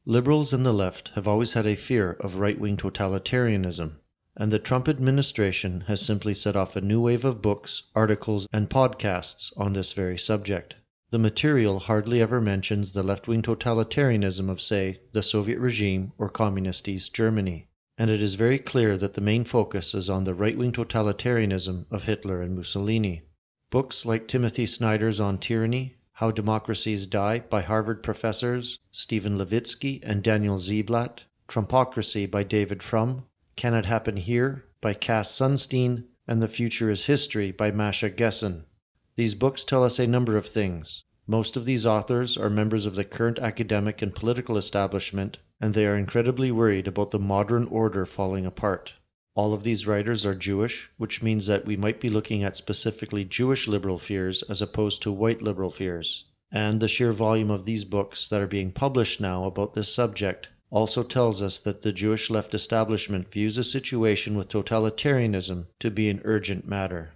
Liberals and the left have always had a fear of right-wing totalitarianism, and the Trump administration has simply set off a new wave of books, articles, and podcasts on this very subject. The material hardly ever mentions the left-wing totalitarianism of, say, the Soviet regime or Communist East Germany, and it is very clear that the main focus is on the right-wing totalitarianism of Hitler and Mussolini. Books like Timothy Snyder's On Tyranny, How Democracies Die by Harvard professors Stephen Levitsky and Daniel Ziblatt, Trumpocracy by David Frum, Can It Happen Here by Cass Sunstein, and The Future is History by Masha Gessen. These books tell us a number of things. Most of these authors are members of the current academic and political establishment, and they are incredibly worried about the modern order falling apart. All of these writers are Jewish, which means that we might be looking at specifically Jewish liberal fears as opposed to white liberal fears. And the sheer volume of these books that are being published now about this subject also tells us that the Jewish left establishment views a situation with totalitarianism to be an urgent matter.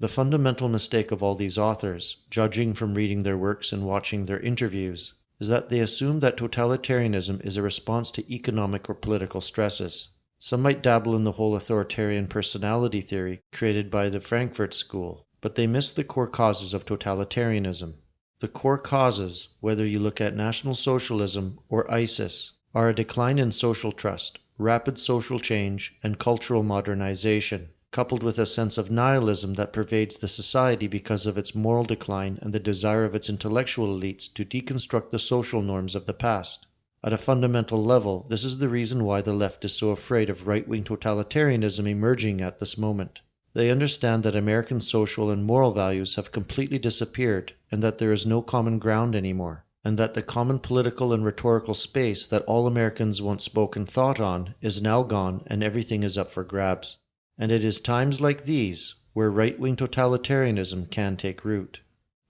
The fundamental mistake of all these authors, judging from reading their works and watching their interviews, is that they assume that totalitarianism is a response to economic or political stresses. Some might dabble in the whole authoritarian personality theory created by the Frankfurt School, but they miss the core causes of totalitarianism. The core causes, whether you look at National Socialism or ISIS, are a decline in social trust, rapid social change, and cultural modernization, coupled with a sense of nihilism that pervades the society because of its moral decline and the desire of its intellectual elites to deconstruct the social norms of the past. At a fundamental level, this is the reason why the left is so afraid of right-wing totalitarianism emerging at this moment. They understand that American social and moral values have completely disappeared and that there is no common ground anymore, and that the common political and rhetorical space that all Americans once spoke and thought on is now gone and everything is up for grabs. And it is times like these where right-wing totalitarianism can take root.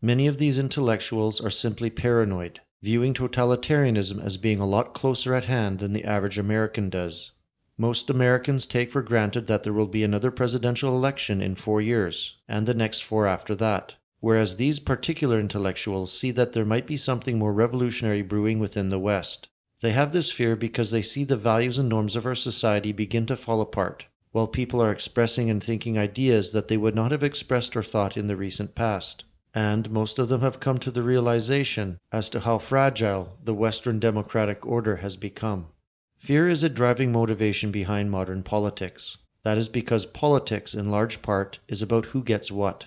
Many of these intellectuals are simply paranoid, viewing totalitarianism as being a lot closer at hand than the average American does. Most Americans take for granted that there will be another presidential election in 4 years, and the next 4 after that, whereas these particular intellectuals see that there might be something more revolutionary brewing within the West. They have this fear because they see the values and norms of our society begin to fall apart, while people are expressing and thinking ideas that they would not have expressed or thought in the recent past. And most of them have come to the realization as to how fragile the Western democratic order has become. Fear is a driving motivation behind modern politics. That is because politics, in large part, is about who gets what.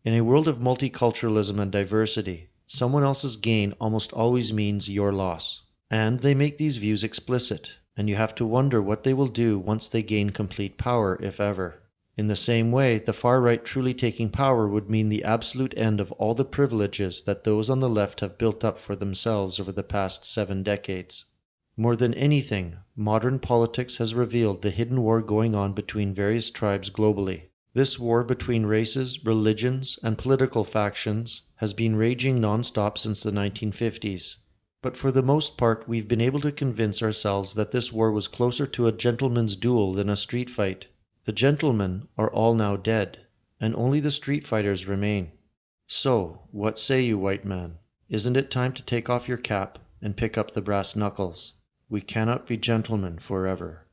In a world of multiculturalism and diversity, someone else's gain almost always means your loss. And they make these views explicit, and you have to wonder what they will do once they gain complete power, if ever. In the same way, the far right truly taking power would mean the absolute end of all the privileges that those on the left have built up for themselves over the past 7 decades. More than anything, modern politics has revealed the hidden war going on between various tribes globally. This war between races, religions, and political factions has been raging non-stop since the 1950s. But for the most part, we've been able to convince ourselves that this war was closer to a gentleman's duel than a street fight. The gentlemen are all now dead, and only the street fighters remain. So, what say you, white man? Isn't it time to take off your cap and pick up the brass knuckles? We cannot be gentlemen forever.